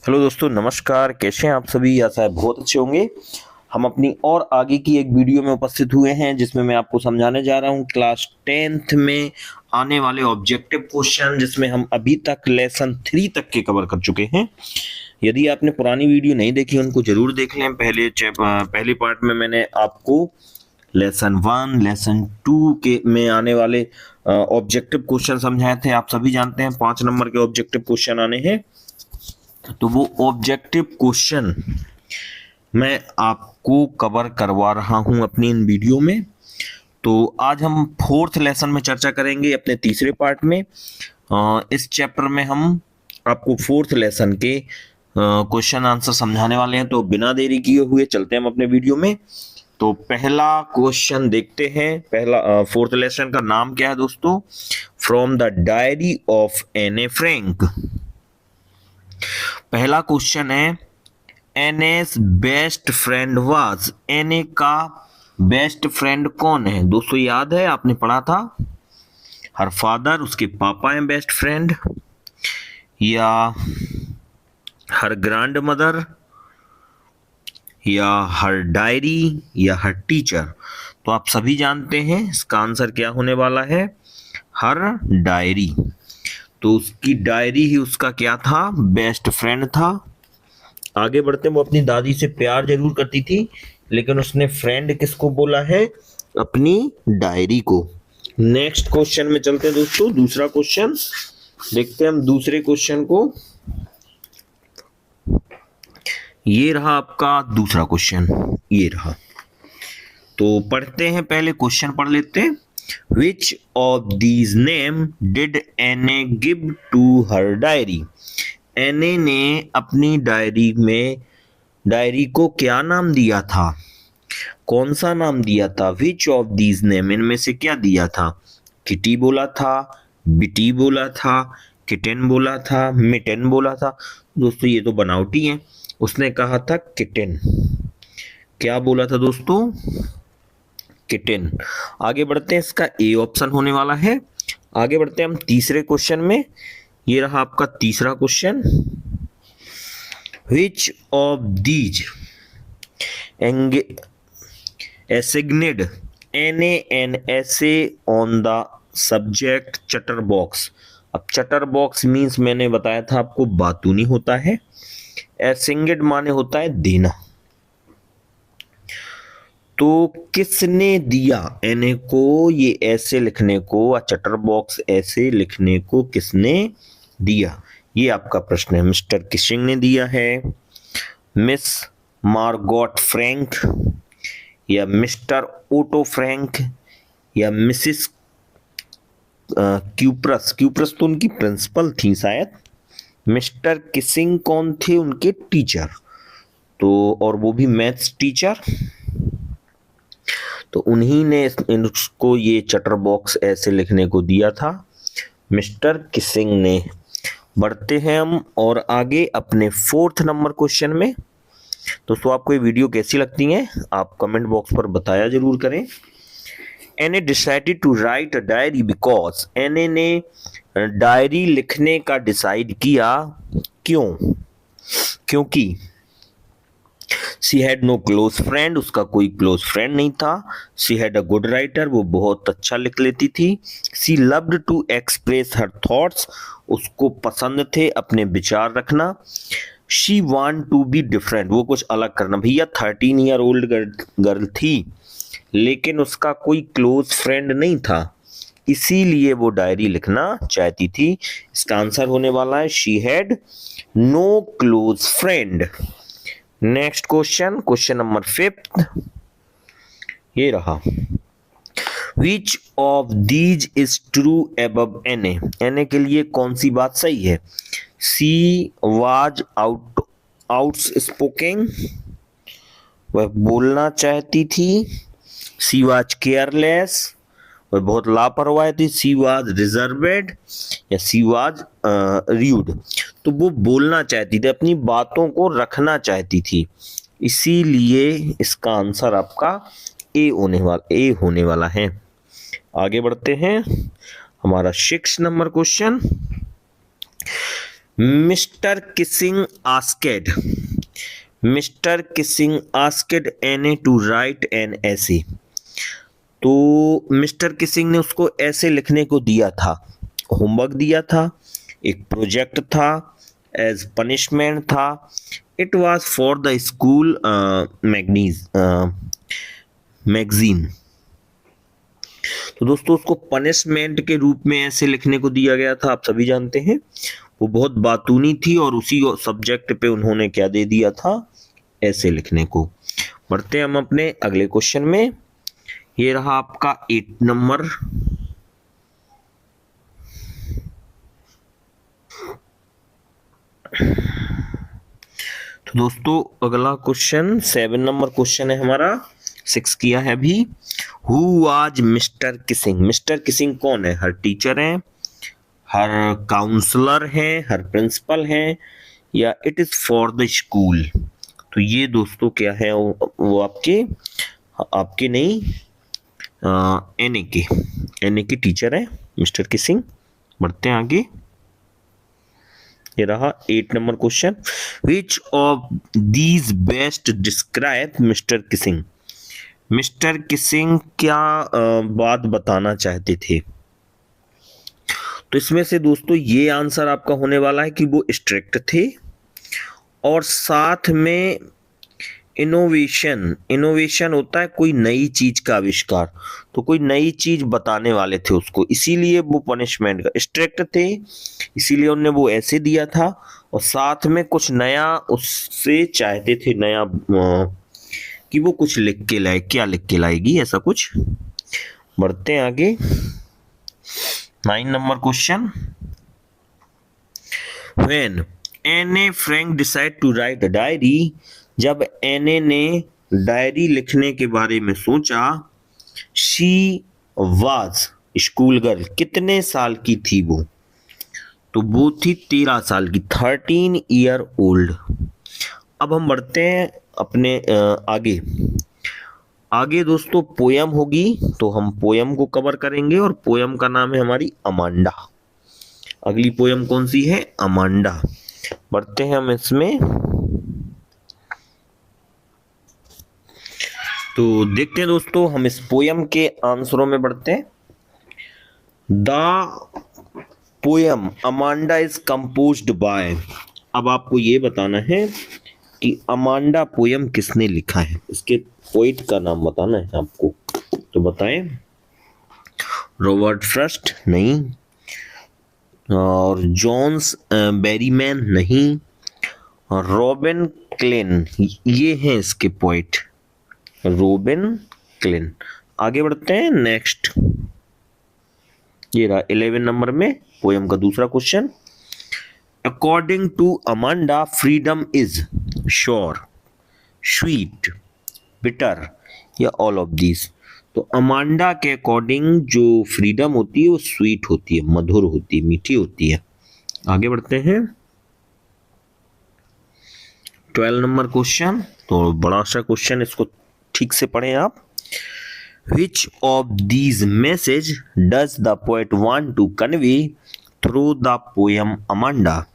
Hello दोस्तों, नमस्कार। कैसे हैं आप सभी? आशा है बहुत अच्छे होंगे। हम अपनी और आगे की एक वीडियो में उपस्थित हुए हैं जिसमें मैं आपको समझाने जा रहा हूं क्लास 10th में आने वाले ऑब्जेक्टिव क्वेश्चन, जिसमें हम अभी तक लेसन 3 तक के कवर कर चुके हैं। यदि आपने पुरानी वीडियो नहीं देखी उनको जरूर देख लें। पहले पार्ट में मैंने आपको लेसन 1, लेसन 2 के में आने वाले ऑब्जेक्टिव क्वेश्चन समझाए थे। आप सभी जानते हैं 5 नंबर के ऑब्जेक्टिव क्वेश्चन आने हैं, तो वो ऑब्जेक्टिव क्वेश्चन मैं आपको कवर करवा रहा हूं अपनी इन वीडियो में। तो आज हम 4th लेसन में चर्चा करेंगे अपने तीसरे पार्ट में। इस चैप्टर में हम आपको 4th लेसन के क्वेश्चन आंसर समझाने वाले हैं। तो बिना देरी किए हुए चलते हैं हम अपने वीडियो में। तो पहला क्वेश्चन देखते हैं। पहला 4th लेसन का नाम क्या है दोस्तों? फ्रॉम द डायरी ऑफ एने फ्रैंक। पहला क्वेश्चन है, एनेस बेस्ट फ्रेंड वाज। एने का बेस्ट फ्रेंड कौन है? दोस्तों याद है, आपने पढ़ा था, हर फादर, उसके पापा हैं बेस्ट फ्रेंड, या हर ग्रैंड मदर, या हर डायरी, या हर टीचर। तो आप सभी जानते हैं इसका आंसर क्या होने वाला है, हर डायरी। तो उसकी डायरी ही उसका क्या था, बेस्ट फ्रेंड था। आगे बढ़ते, वो अपनी दादी से प्यार जरूर करती थी, लेकिन उसने फ्रेंड किसको बोला है, अपनी डायरी को। नेक्स्ट क्वेश्चन में चलते हैं दोस्तों। दूसरा क्वेश्चन देखते हैं हम दूसरे क्वेश्चन को। ये रहा आपका दूसरा क्वेश्चन, ये रहा। तो पढ़ते हैं, पहले क्वेश्चन पढ़ लेते हैं। Which of these name did Anne give to her diary? एने ने अपनी डायरी को क्या नाम दिया था? कौन सा नाम दिया था? Which of these name, इनमें से क्या दिया था? किटी बोला था, बिटी बोला था, किटन बोला था, मिटन बोला था। दोस्तों ये तो बनावटी है, उसने कहा था किटन। क्या बोला था दोस्तों? किटन। आगे बढ़ते हैं, इसका ए ऑप्शन होने वाला है। आगे बढ़ते हैं हम तीसरे क्वेश्चन में। ये रहा आपका तीसरा question. Which of these assigned an essay on the subject चटर बॉक्स। अब चटर बॉक्स मीन्स मैंने बताया था आपको बातूनी होता है, assigned माने होता है देना। तो किसने दिया एने को ये ऐसे लिखने को, चटर बॉक्स ऐसे लिखने को किसने दिया? ये आपका प्रश्न है। मिस्टर किशिंग ने दिया है, मिस मार्गोट फ्रैंक, या मिस्टर ओटो फ्रैंक, या मिसिस क्यूप्रस तो उनकी प्रिंसिपल थी शायद। मिस्टर किशिंग कौन थे? उनके टीचर, तो और वो भी मैथ्स टीचर। तो उन्हीं ने इनको ये चटर बॉक्स ऐसे लिखने को दिया था, मिस्टर किसिंग ने। बढ़ते हैं हम और आगे अपने 4th नंबर क्वेश्चन में। दोस्तों आपको ये वीडियो कैसी लगती है आप कमेंट बॉक्स पर बताया जरूर करें। Anne decided to write a diary because. Anne ने डायरी लिखने का डिसाइड किया, क्यों? क्योंकि she had no close friend, उसका कोई क्लोज फ्रेंड नहीं था। She had a good writer, वो बहुत अच्छा लिख लेती थी। She loved to express her thoughts, उसको पसंद थे अपने विचार रखना। She want to be different, वो कुछ अलग करना। भैया 13 ईयर ओल्ड गर्ल थी, लेकिन उसका कोई क्लोज फ्रेंड नहीं था, इसीलिए वो डायरी लिखना चाहती थी। इसका आंसर होने वाला है she had no close friend. Next question, question number 5, ये रहा। Which of these is true above Anne. Anne के लिए कौन सी बात सही है? सी वाज आउटस्पोकन, वह बोलना चाहती थी। सी वाज केयरलेस, वह बहुत लापरवाह थी। सी वाज रिजर्वेड, या सी वाज र्यूड। तो वो बोलना चाहती थी, अपनी बातों को रखना चाहती थी, इसीलिए इसका आंसर आपका ए होने वाला है। आगे बढ़ते हैं, हमारा 6 number question. Mister Keesing asked एने टू राइट एन ऐसे। तो मिस्टर किसिंग ने उसको ऐसे लिखने को दिया था, होमवर्क दिया था, एक प्रोजेक्ट था, एज पनिशमेंट था, it was for the school magazine. तो दोस्तों उसको पनिशमेंट के रूप में ऐसे लिखने को दिया गया था, आप सभी जानते हैं। वो बहुत बातूनी थी और उसी सब्जेक्ट पे उन्होंने क्या दे दिया था, ऐसे लिखने को। बढ़ते हैं हम अपने अगले क्वेश्चन में। ये रहा आपका 8 नंबर। तो दोस्तों अगला क्वेश्चन 7 नंबर क्वेश्चन है हमारा, 6 किया है अभी। Who was mister Keesing? Mister Keesing कौन है? हर टीचर है, हर काउंसलर है, हर प्रिंसिपल है, या it is for the school? तो ये दोस्तों क्या है, वो आपके नहीं, एन ए के टीचर है मिस्टर किसिंग। बढ़ते हैं आगे। ये रहा 8 number question. Which of these best describe mister Keesing? Mister Keesing क्या बात बताना चाहते थे? तो इसमें से दोस्तों ये आंसर आपका होने वाला है कि वो स्ट्रिक्ट थे और साथ में इनोवेशन होता है कोई नई चीज का आविष्कार, तो कोई नई चीज बताने वाले थे उसको, इसीलिए वो पनिशमेंट का स्ट्रिक्ट थे, इसीलिए उन्होंने वो ऐसे दिया था, और साथ में कुछ नया उससे चाहते थे, नया कि वो कुछ लिख के लाए। क्या लिख के लाएगी, ऐसा कुछ। बढ़ते हैं आगे। 9 number question. When Anne Frank decide to write a diary? जब एने ने डायरी लिखने के बारे में सोचा, शी वाज स्कूल गर्ल, कितने साल की थी वो? तो वो थी 13 साल की, 13 ईयर ओल्ड। अब हम बढ़ते हैं अपने आगे दोस्तों पोयम होगी, तो हम पोयम को कवर करेंगे, और पोयम का नाम है हमारी अमांडा। अगली पोयम कौन सी है? अमांडा। बढ़ते हैं हम इसमें। तो देखते हैं दोस्तों हम इस पोयम के आंसरों में बढ़ते हैं। The poem Amanda is composed bye. अब आपको ये बताना है कि अमांडा पोयम किसने लिखा है, इसके पोइट का नाम बताना है आपको। तो बताएं। रॉबर्ट फ्रॉस्ट नहीं, और जॉन्स बेरीमैन नहीं, और रॉबिन क्लेन, ये हैं इसके पोइट, रॉबिन क्लेन। आगे बढ़ते हैं नेक्स्ट। ये रहा 11 नंबर में पोयम का दूसरा question. According to Amanda freedom is sure, sweet, bitter, या ऑल ऑफ दीज? तो अमांडा के अकॉर्डिंग जो फ्रीडम होती है वो स्वीट होती है, मधुर होती है, मीठी होती है। आगे बढ़ते हैं 12 नंबर क्वेश्चन। तो बड़ा सा क्वेश्चन, इसको ठीक से पढ़ें आप। Which of these message does the poet want to convey through the poem Amanda?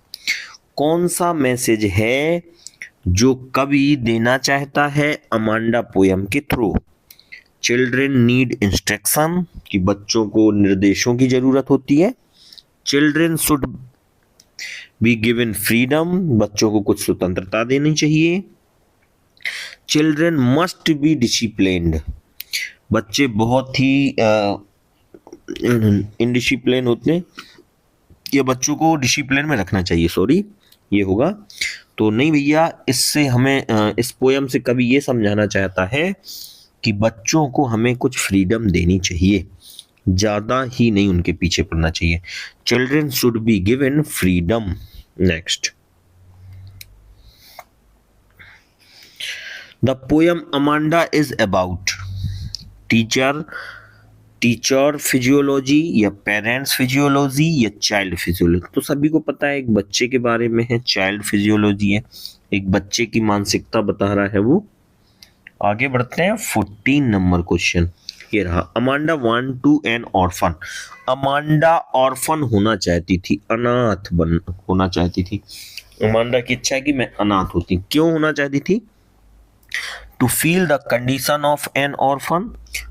कौन सा मैसेज है जो कवि देना चाहता है अमांडा पोयम के थ्रू? चिल्ड्रेन नीड इंस्ट्रक्शन, कि बच्चों को निर्देशों की जरूरत होती है। Children should be given freedom, बच्चों को कुछ स्वतंत्रता देनी चाहिए। चिल्ड्रेन मस्ट बी डिसिप्लिन्ड, बच्चे बहुत ही इनडिसिप्लिन होते हैं, या बच्चों को डिसिप्लिन में रखना चाहिए, सॉरी ये होगा। तो नहीं भैया, इससे हमें इस पोयम से कवि ये समझाना चाहता है कि बच्चों को हमें कुछ फ्रीडम देनी चाहिए, ज़्यादा ही नहीं उनके पीछे पड़ना चाहिए। Children should be given freedom. Next, the poem Amanda is about teacher physiology, या पेरेंट्स फिजियोलॉजी, या चाइल्ड फिजियोलॉजी? तो सभी को पता है एक बच्चे के बारे में है, चाइल्ड फिजियोलॉजी है, एक बच्चे की मानसिकता बता रहा है वो। आगे बढ़ते हैं 14 नंबर क्वेश्चन। ये रहा, Amanda want to an orphan. Amanda orphan होना चाहती थी, अनाथ होना चाहती थी। अमांडा की इच्छा है कि मैं अनाथ होती। क्यों होना चाहती थी? To feel the condition of an orphan,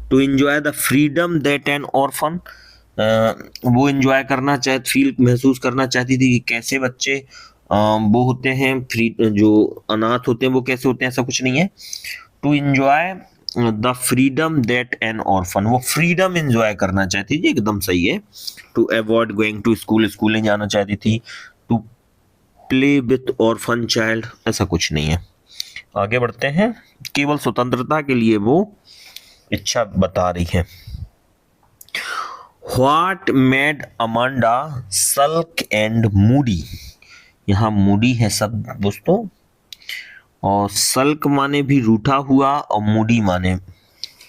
to enjoy the freedom that an orphan, वो एंजॉय करना फील महसूस करना चाहती थी कि कैसे बच्चे वो होते हैं, फ्री जो अनाथ होते हैं वो कैसे होते हैं, ऐसा कुछ नहीं है। To enjoy the freedom that an orphan, वो फ्रीडम एंजॉय करना चाहती थी, एकदम सही है। To avoid going to school, school नहीं जाना चाहती थी। To play with orphan child, ऐसा कुछ नहीं है। आगे बढ़ते हैं। केवल स्वतंत्रता के लिए वो इच्छा बता रही है। What made Amanda sulk and moody? यहाँ मूडी है सब दोस्तों, और सल्क माने भी रूठा हुआ और मूडी माने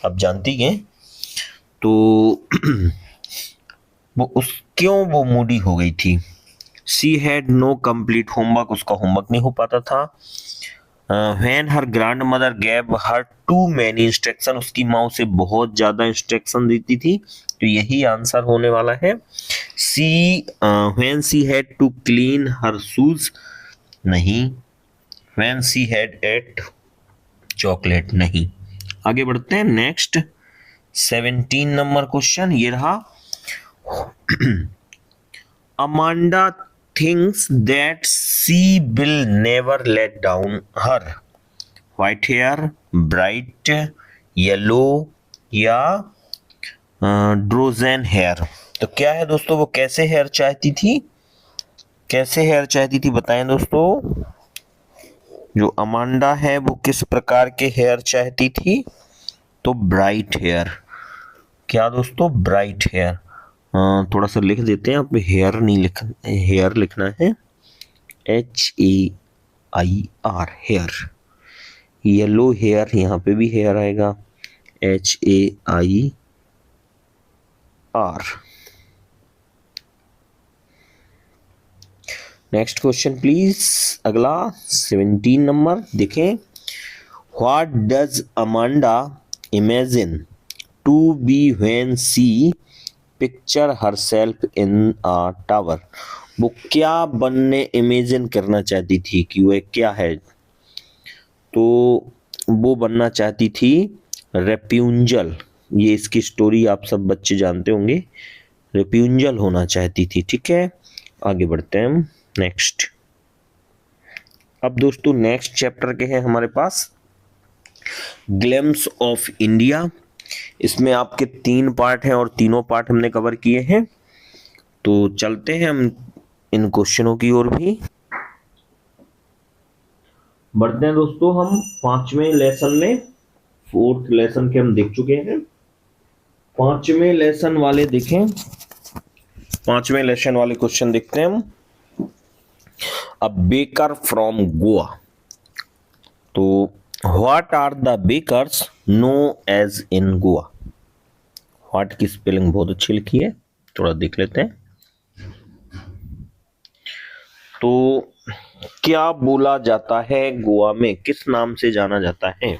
आप जानती हैं। तो क्यों वो मूडी हो गई थी? She had no complete homework, उसका होमवर्क नहीं हो पाता था। When her grandmother gave her too many instruction, उसकी माँ उसे बहुत ज्यादा इंस्ट्रक्शन देती थी, तो यही आंसर होने वाला है। When she had to clean her shoes, नहीं। When she had ate chocolate, नहीं। आगे बढ़ते हैं। नेक्स्ट 17 नंबर क्वेश्चन ये रहा। Amanda thinks that she will never let down her. White hair, bright yellow या ड्रोजन हेयर। तो क्या है दोस्तों, वो कैसे हेयर चाहती थी? कैसे हेयर चाहती थी बताएं दोस्तों। जो अमांडा है वो किस प्रकार के हेयर चाहती थी? तो ब्राइट हेयर। क्या दोस्तों? Bright hair. थोड़ा सा लिख देते हैं, आप हेयर नहीं हेयर लिखना है, HAIR, हेयर। येलो हेयर, यहाँ पे भी हेयर आएगा, HAIR। नेक्स्ट क्वेश्चन प्लीज, अगला 17 नंबर देखें। What does Amanda imagine to be when she picture herself in a tower? वो क्या बनने इमेजिन करना चाहती थी कि वह क्या है? तो वो बनना चाहती थी रेप्यूंजल। ये इसकी स्टोरी आप सब बच्चे जानते होंगे। रेप्यूंजल होना चाहती थी, ठीक है। आगे बढ़ते हैं हम नेक्स्ट। अब दोस्तों नेक्स्ट चैप्टर के हैं हमारे पास ग्लिम्स ऑफ इंडिया। इसमें आपके 3 पार्ट हैं और तीनों पार्ट हमने कवर किए हैं। तो चलते हैं हम इन क्वेश्चनों की ओर भी बढ़ते हैं दोस्तों। हम 5वें लेसन में 4th लेसन के हम देख चुके हैं। 5वें लेसन वाले देखें, 5वें लेसन वाले क्वेश्चन देखते हैं हम। A baker from Goa. तो what are the bakers know as in Goa? What की स्पेलिंग बहुत अच्छी लिखी है, थोड़ा देख लेते हैं। तो क्या बोला जाता है गोवा में, किस नाम से जाना जाता है?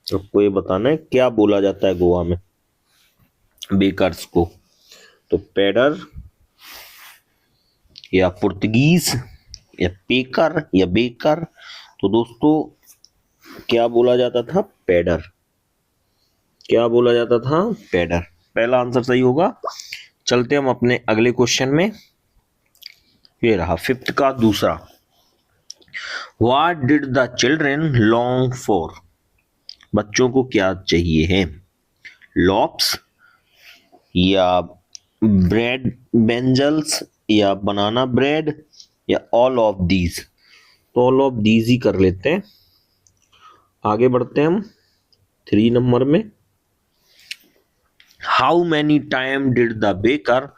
आपको ये बताना है क्या बोला जाता है गोवा में बेकर्स को। तो पेडर या पुर्तगीज या पेकर या बेकर। तो दोस्तों क्या बोला जाता था? पेडर। क्या बोला जाता था? पेडर। पहला आंसर सही होगा। चलते हम अपने अगले क्वेश्चन में। ये रहा 5th का दूसरा। What did the children long for? बच्चों को क्या चाहिए है? लॉप्स या ब्रेड बेंजल्स या बनाना ब्रेड या ऑल ऑफ दीज? तो ऑल ऑफ दीज ही कर लेते हैं। आगे बढ़ते हैं हम 3 नंबर में। How many time did the baker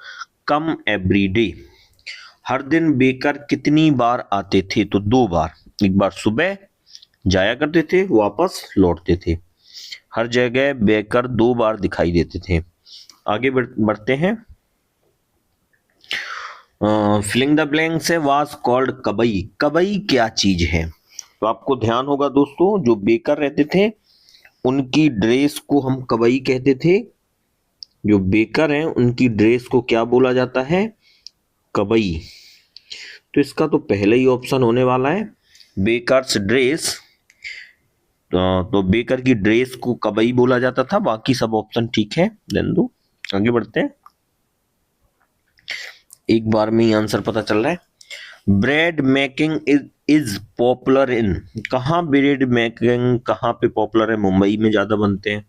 come every day? हर दिन बेकर कितनी बार आते थे? तो 2 बार। एक बार सुबह जाया करते थे, वापस लौटते थे। हर जगह बेकर 2 बार दिखाई देते थे। आगे बढ़ते हैं। फिलिंग द ब्लैंक्स है वाज कॉल्ड कबई। कबई क्या चीज है? तो आपको ध्यान होगा दोस्तों, जो बेकर रहते थे उनकी ड्रेस को हम कबई कहते थे, जो बेकर हैं उनकी ड्रेस को क्या बोला जाता है? कबई। तो इसका तो पहला ही ऑप्शन होने वाला है, बेकर्स ड्रेस। तो बेकर की ड्रेस को कबई बोला जाता था, बाकी सब ऑप्शन ठीक है। देन दो, आगे बढ़ते हैं। एक बार में ही आंसर पता चल रहा है। Bread making is popular in, कहाँ ब्रेड मेकिंग कहाँ पे पॉपुलर है? मुंबई में ज्यादा बनते हैं,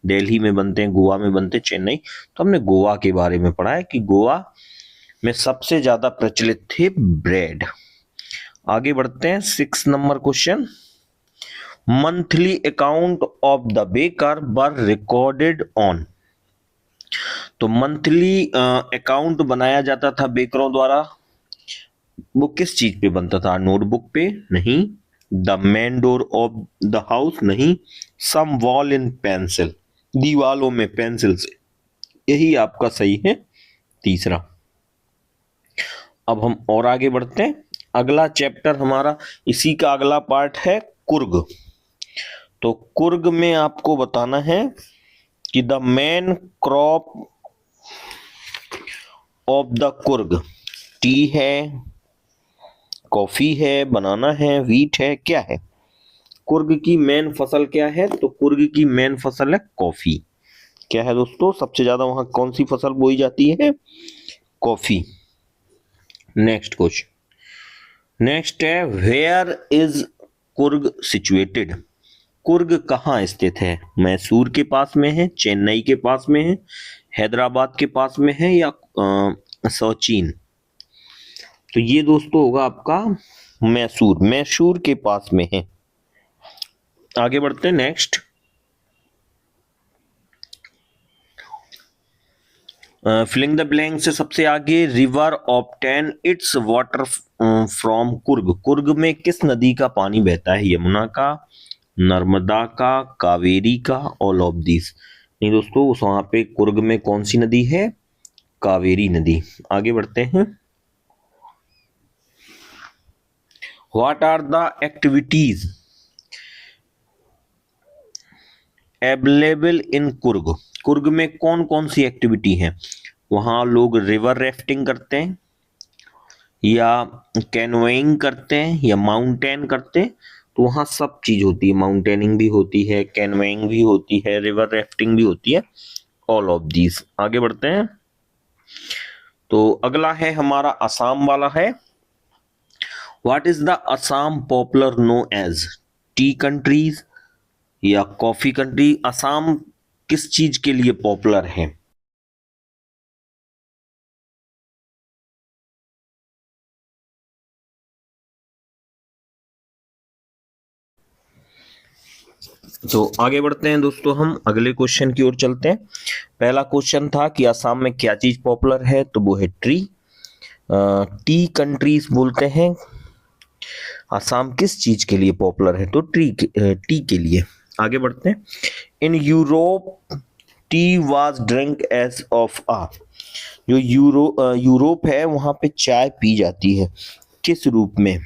दिल्ली में बनते हैं, गोवा में बनते हैं, चेन्नई। तो हमने गोवा के बारे में पढ़ा है कि गोवा में सबसे ज्यादा प्रचलित थे ब्रेड। आगे बढ़ते हैं। 6 number question, monthly account of the baker were recorded on. तो मंथली अकाउंट बनाया जाता था बेकरों द्वारा, वो किस चीज पे बनता था? नोटबुक पे? नहीं। The main door of the house? नहीं। सम वॉल इन पेंसिल, दीवालों में पेंसिल से। यही आपका सही है तीसरा। अब हम और आगे बढ़ते हैं। अगला चैप्टर हमारा, इसी का अगला पार्ट है कुर्ग। तो कुर्ग में आपको बताना है कि the main crop of the Coorg, T है, कॉफी है, बनाना है, व्हीट है, क्या है? कुर्ग की मेन फसल क्या है? तो कुर्ग की मेन फसल है कॉफी। क्या है दोस्तों? सबसे ज्यादा वहां कौन सी फसल बोई जाती है? कॉफी। नेक्स्ट क्वेश्चन, नेक्स्ट है where is Coorg situated. Coorg कहाँ स्थित है? मैसूर के पास में है, चेन्नई के पास में है, हैदराबाद के पास में है, या सचिन? तो ये दोस्तों होगा आपका मैसूर, मैसूर के पास में है। आगे बढ़ते हैं। नेक्स्ट, फिलिंग द ब्लैंक से सबसे आगे, river obtain it's water from Coorg. Coorg में किस नदी का पानी बहता है? यमुना का, नर्मदा का, कावेरी का, ऑल ऑफ दिस? नहीं दोस्तों, वहां पे कुर्ग में कौन सी नदी है? कावेरी नदी। आगे बढ़ते हैं। What are the activities available in Coorg? Coorg में कौन कौन सी एक्टिविटी है? वहां लोग रिवर राफ्टिंग करते हैं, या कैनोइंग करते हैं, या माउंटेन करते हैं। तो वहां सब चीज होती है, माउंटेनिंग भी होती है, कैनोइंग भी होती है, रिवर राफ्टिंग भी होती है, ऑल ऑफ दीज। आगे बढ़ते हैं। तो अगला है हमारा असम वाला है। What is the Assam popular known as, tea countries या कॉफी कंट्री? असम किस चीज के लिए पॉपुलर है? तो आगे बढ़ते हैं दोस्तों, हम अगले क्वेश्चन की ओर चलते हैं। पहला क्वेश्चन था कि असम में क्या चीज पॉपुलर है? तो वो है ट्री। टी कंट्रीज बोलते हैं। असम किस चीज के लिए पॉपुलर है? तो टी के लिए। आगे बढ़ते हैं। In Europe tea was drink as of आ। जो यूरोप है वहां पे चाय पी जाती है, किस रूप में?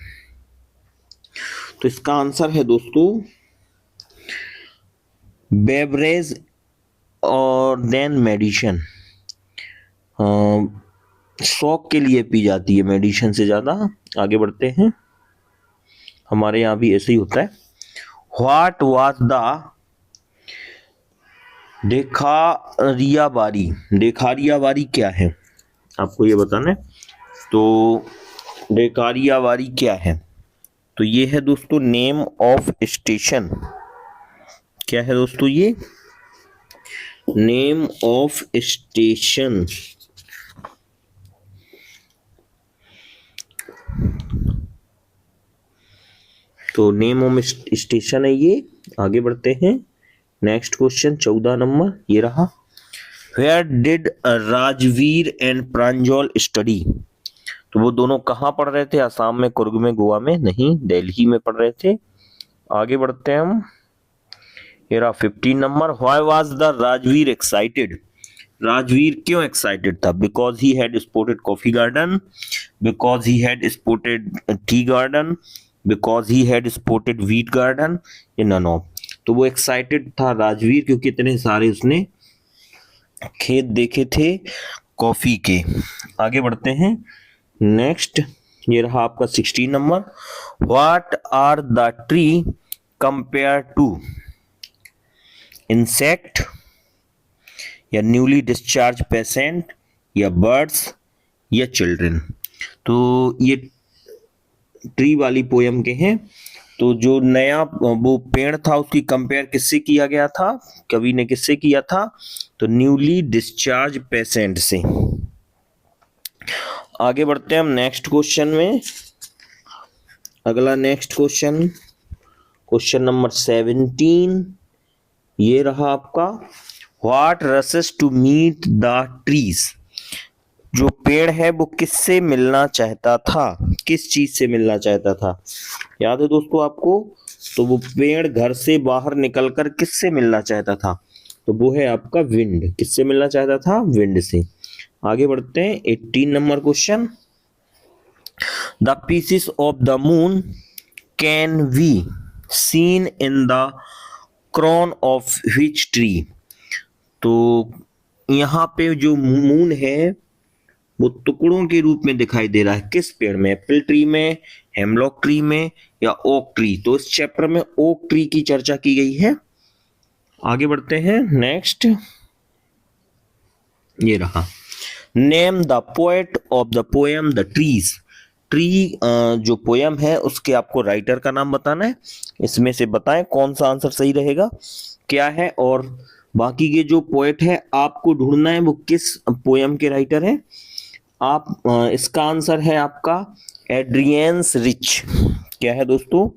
तो इसका आंसर है दोस्तों बेवरेज और देन मेडिसिन। शौक के लिए पी जाती है मेडिसिन से ज्यादा। आगे बढ़ते हैं। हमारे यहाँ भी ऐसे ही होता है। व्हाट वाज द डेखारियाबारी? डेखारियाबारी क्या है? आपको ये बताना है। तो डेखारियाबारी क्या है? तो ये है दोस्तों नेम ऑफ स्टेशन। क्या है दोस्तों? ये नेम ऑफ स्टेशन। तो नेम ऑफ स्टेशन है ये। आगे बढ़ते हैं। नेक्स्ट क्वेश्चन 14 नंबर ये रहा। Where did Rajveer and Pranjal study? तो वो दोनों कहाँ पढ़ रहे थे? असम में, कुर्ग में, गोवा में? नहीं, दिल्ली में पढ़ रहे थे। आगे बढ़ते हैं हम। ये रहा 15 number. Why was the Rajveer excited? Rajveer क्यों एक्साइटेड था? Because he had spotted coffee garden, because he had spotted tea garden, because he had spotted wheat garden, या नन ऑफ? तो वो एक्साइटेड था राजवीर क्योंकि इतने सारे उसने खेत देखे थे कॉफी के। आगे बढ़ते हैं नेक्स्ट। ये रहा आपका 16 number. What are the tree compare to? Insect या न्यूली डिस्चार्ज पेशेंट या बर्ड्स या चिल्ड्रन। तो ये ट्री वाली पोयम के हैं। तो जो नया वो पेड़ था उसकी कंपेयर किससे किया गया था, कवि ने किससे किया था? तो न्यूली डिस्चार्ज पेशेंट से। आगे बढ़ते हैं हम नेक्स्ट क्वेश्चन में। अगला नेक्स्ट क्वेश्चन, क्वेश्चन नंबर 17 ये रहा आपका। What rushes to meet the trees? जो पेड़ है वो किससे मिलना चाहता था, किस चीज से मिलना चाहता था? याद है दोस्तों आपको? तो वो पेड़ घर से बाहर निकलकर किससे मिलना चाहता था? तो वो है आपका विंड। किससे मिलना चाहता था? विंड से। आगे बढ़ते हैं 18 number question. The pieces of the moon can be seen in the crown of which tree? तो यहाँ पे जो मून है वो टुकड़ों के रूप में दिखाई दे रहा है किस पेड़ में? एप्पल ट्री में, हेमलॉक ट्री में या ओक ट्री? तो इस चैप्टर में ओक ट्री की चर्चा की गई है। आगे बढ़ते हैं नेक्स्ट। ये रहा। Name the poet of the poem the trees. Tree जो पोयम है उसके आपको राइटर का नाम बताना है। इसमें से बताएं कौन सा आंसर सही रहेगा, क्या है। और बाकी के जो पोएट है आपको ढूंढना है वो किस पोयम के राइटर हैं। आप इसका आंसर है आपका एड्रियंस रिच। क्या है दोस्तों?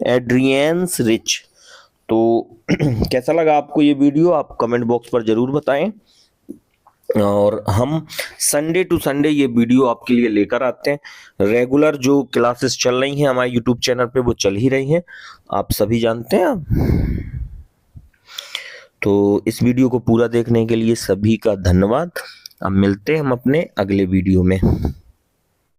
एड्रियंस रिच। तो कैसा लगा आपको ये वीडियो, आप कमेंट बॉक्स पर जरूर बताएं। और हम संडे टू संडे ये वीडियो आपके लिए लेकर आते हैं। रेगुलर जो क्लासेस चल रही हैं हमारे यूट्यूब चैनल पे वो चल ही रही हैं, आप सभी जानते हैं। तो इस वीडियो को पूरा देखने के लिए सभी का धन्यवाद। अब मिलते हैं हम अपने अगले वीडियो में।